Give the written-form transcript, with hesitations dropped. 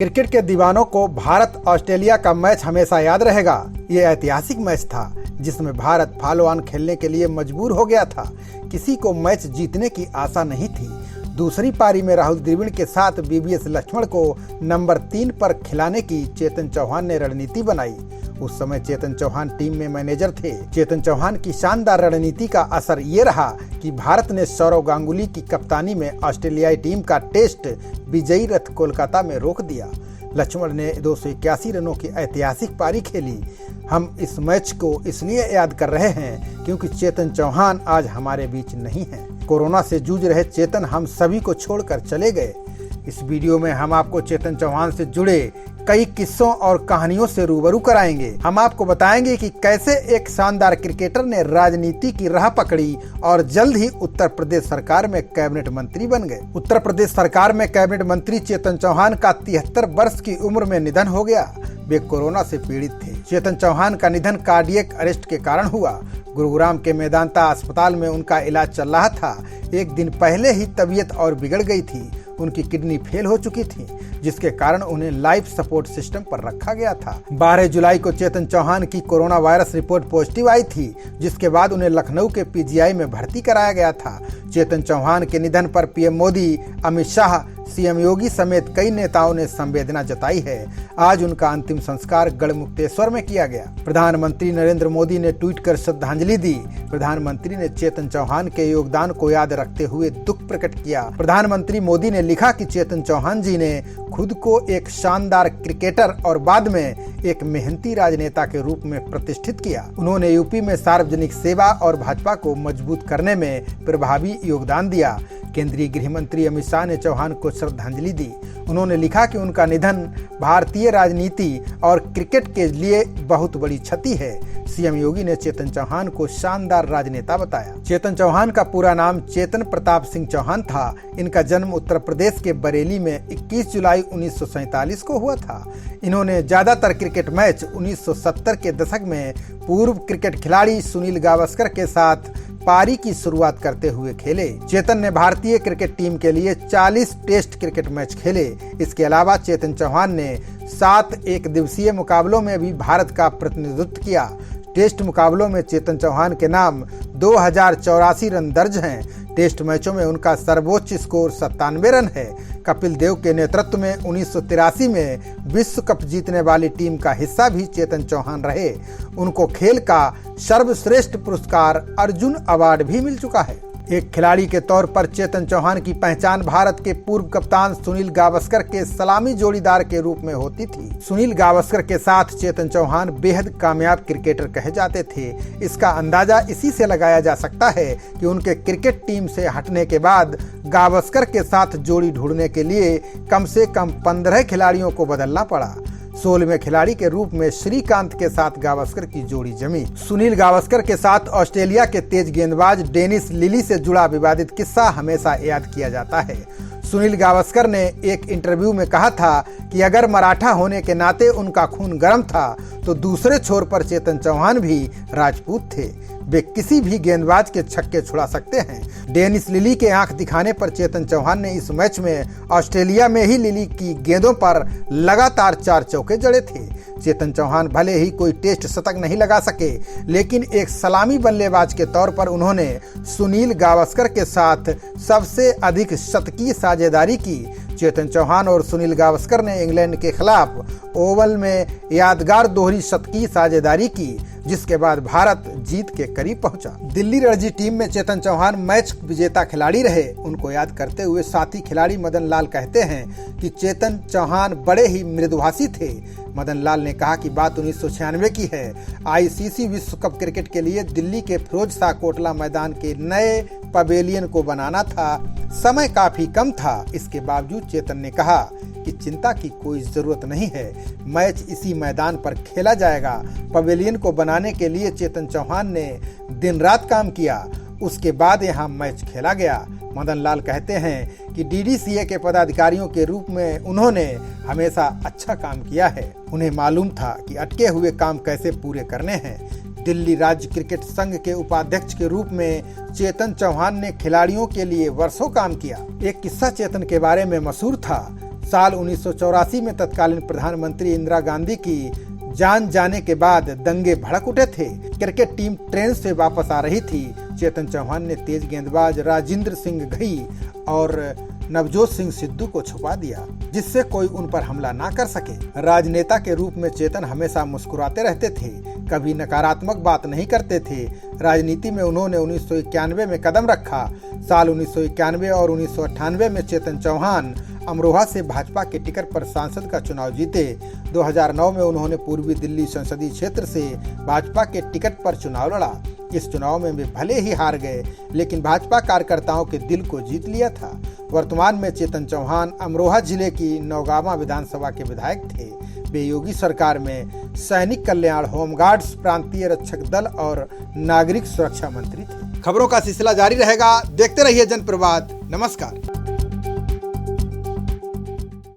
Cricket के दीवानों को भारत ऑस्ट्रेलिया का मैच हमेशा याद रहेगा। ये ऐतिहासिक मैच था जिसमें भारत फॉलो ऑन खेलने के लिए मजबूर हो गया था। किसी को मैच जीतने की आशा नहीं थी। दूसरी पारी में राहुल द्रविड़ के साथ वीवीएस लक्ष्मण को नंबर 3 पर खिलाने की चेतन चौहान ने रणनीति बनाई। उस समय चेतन चौहान टीम में मैनेजर थे। चेतन चौहान की शानदार रणनीति का असर ये रहा कि भारत ने सौरव गांगुली की कप्तानी में ऑस्ट्रेलियाई टीम का टेस्ट विजयी रथ कोलकाता में रोक दिया। लक्ष्मण ने 281 रनों की ऐतिहासिक पारी खेली। हम इस मैच को इसलिए याद कर रहे हैं क्योंकि चेतन चौहान आज हमारे बीच नहीं है। कोरोना से जूझ रहे चेतन हम सभी को छोड़कर चले गए। इस वीडियो में हम आपको चेतन चौहान से जुड़े कई किस्सों और कहानियों से रूबरू कराएंगे। हम आपको बताएंगे कि कैसे एक शानदार क्रिकेटर ने राजनीति की राह पकड़ी और जल्द ही उत्तर प्रदेश सरकार में कैबिनेट मंत्री बन गए। उत्तर प्रदेश सरकार में कैबिनेट मंत्री चेतन चौहान का 73 वर्ष की उम्र में निधन हो गया। वे कोरोना से पीड़ित थे। चेतन चौहान का निधन कार्डियक अरेस्ट के कारण हुआ। गुरुग्राम के मेदांता अस्पताल में उनका इलाज चल रहा था। एक दिन पहले ही तबीयत और बिगड़ गई थी। उनकी किडनी फेल हो चुकी थी, जिसके कारण उन्हें लाइफ सपोर्ट सिस्टम पर रखा गया था। 12 जुलाई को चेतन चौहान की कोरोना वायरस रिपोर्ट पॉजिटिव आई थी, जिसके बाद उन्हें लखनऊ के पीजीआई में भर्ती कराया गया था। चेतन चौहान के निधन पर पीएम मोदी, अमित शाह, सीएम योगी समेत कई नेताओं ने संवेदना जताई है। आज उनका अंतिम संस्कार गढ़मुक्तेश्वर में किया गया। प्रधानमंत्री नरेंद्र मोदी ने ट्वीट कर श्रद्धांजलि दी। प्रधानमंत्री ने चेतन चौहान के योगदान को याद रखते हुए दुख प्रकट किया। प्रधानमंत्री मोदी ने लिखा कि चेतन चौहान जी ने खुद को एक शानदार क्रिकेटर और बाद में एक मेहनती राजनेता के रूप में प्रतिष्ठित किया। उन्होंने यूपी में सार्वजनिक सेवा और भाजपा को मजबूत करने में प्रभावी योगदान दिया। केंद्रीय गृह मंत्री अमित शाह ने चौहान को श्रद्धांजलि दी। उन्होंने लिखा कि उनका निधन भारतीय राजनीति और क्रिकेट के लिए बहुत बड़ी क्षति है। सीएम योगी ने चेतन चौहान को शानदार राजनेता बताया। चेतन चौहान का पूरा नाम चेतन प्रताप सिंह चौहान था। इनका जन्म उत्तर प्रदेश के बरेली में 21 जुलाई 1947 को हुआ था। इन्होंने ज्यादातर क्रिकेट मैच 1970 के दशक में पूर्व क्रिकेट खिलाड़ी सुनील गावस्कर के साथ पारी की शुरुआत करते हुए खेले। चेतन ने भारतीय क्रिकेट टीम के लिए 40 टेस्ट क्रिकेट मैच खेले। इसके अलावा चेतन चौहान ने 7 एक दिवसीय मुकाबलों में भी भारत का प्रतिनिधित्व किया। टेस्ट मुकाबलों में चेतन चौहान के नाम 2084 रन दर्ज हैं। टेस्ट मैचों में उनका सर्वोच्च स्कोर 97 रन है। कपिल देव के नेतृत्व में 1983 में विश्व कप जीतने वाली टीम का हिस्सा भी चेतन चौहान रहे। उनको खेल का सर्वश्रेष्ठ पुरस्कार अर्जुन अवार्ड भी मिल चुका है। एक खिलाड़ी के तौर पर चेतन चौहान की पहचान भारत के पूर्व कप्तान सुनील गावस्कर के सलामी जोड़ीदार के रूप में होती थी। सुनील गावस्कर के साथ चेतन चौहान बेहद कामयाब क्रिकेटर कहे जाते थे। इसका अंदाजा इसी से लगाया जा सकता है कि उनके क्रिकेट टीम से हटने के बाद गावस्कर के साथ जोड़ी ढूंढने के लिए कम से कम 15 खिलाड़ियों को बदलना पड़ा। 16वें खिलाड़ी के रूप में श्रीकांत के साथ गावस्कर की जोड़ी जमी। सुनील गावस्कर के साथ ऑस्ट्रेलिया के तेज गेंदबाज डेनिस लिली से जुड़ा विवादित किस्सा हमेशा याद किया जाता है। सुनील गावस्कर ने एक इंटरव्यू में कहा था कि अगर मराठा होने के नाते उनका खून गर्म था तो दूसरे छोर पर चेतन चौहान भी राजपूत थे। वे किसी भी गेंदबाज के छक्के छुड़ा सकते हैं। डेनिस लिली के आंख दिखाने पर चेतन चौहान ने इस मैच में ऑस्ट्रेलिया में ही लिली की गेंदों पर लगातार 4 चौके जड़े थे। चेतन चौहान भले ही कोई टेस्ट शतक नहीं लगा सके, लेकिन एक सलामी बल्लेबाज के तौर पर उन्होंने सुनील गावस्कर के साथ सबसे अधिक शतकीय साझेदारी की। चेतन चौहान और सुनील गावस्कर ने इंग्लैंड के खिलाफ ओवल में यादगार दोहरी शतकीय साझेदारी की, जिसके बाद भारत जीत के करीब पहुंचा। दिल्ली रणजी टीम में चेतन चौहान मैच विजेता खिलाड़ी रहे। उनको याद करते हुए साथी खिलाड़ी मदन लाल कहते हैं कि चेतन चौहान बड़े ही मृदुभाषी थे। मदन लाल ने कहा कि बात 1996 की है। आईसीसी विश्व कप क्रिकेट के लिए दिल्ली के फिरोज शाह कोटला मैदान के नए पवेलियन को बनाना था। समय काफी कम था। इसके बावजूद चेतन ने कहा कि चिंता की कोई जरूरत नहीं है, मैच इसी मैदान पर खेला जाएगा। पवेलियन को बनाने के लिए चेतन चौहान ने दिन रात काम किया। उसके बाद यहाँ मैच खेला गया। मदन लाल कहते हैं कि डीडीसीए के पदाधिकारियों के रूप में उन्होंने हमेशा अच्छा काम किया है। उन्हें मालूम था कि अटके हुए काम कैसे पूरे करने हैं। दिल्ली राज्य क्रिकेट संघ के उपाध्यक्ष के रूप में चेतन चौहान ने खिलाड़ियों के लिए वर्षों काम किया। एक किस्सा चेतन के बारे में मशहूर था। साल 1984 में तत्कालीन प्रधानमंत्री इंदिरा गांधी की जान जाने के बाद दंगे भड़क उठे थे। क्रिकेट टीम ट्रेन से वापस आ रही थी। चेतन चौहान ने तेज गेंदबाज राजेंद्र सिंह घई और नवजोत सिंह सिद्धू को छुपा दिया, जिससे कोई उन पर हमला ना कर सके। राजनेता के रूप में चेतन हमेशा मुस्कुराते रहते थे, कभी नकारात्मक बात नहीं करते थे। राजनीति में उन्होंने 1991 में कदम रखा। साल 1991 और 1998 में चेतन चौहान अमरोहा से भाजपा के टिकट पर सांसद का चुनाव जीते। 2009 में उन्होंने पूर्वी दिल्ली संसदीय क्षेत्र से भाजपा के टिकट पर चुनाव लड़ा। इस चुनाव में वे भले ही हार गए, लेकिन भाजपा कार्यकर्ताओं के दिल को जीत लिया था। वर्तमान में चेतन चौहान अमरोहा जिले की नौगामा विधानसभा के विधायक थे। वे योगी सरकार में सैनिक कल्याण, होमगार्ड्स, प्रांतीय रक्षक दल और नागरिक सुरक्षा मंत्री थे। खबरों का सिलसिला जारी रहेगा, देखते रहिए जनप्रवाद। नमस्कार।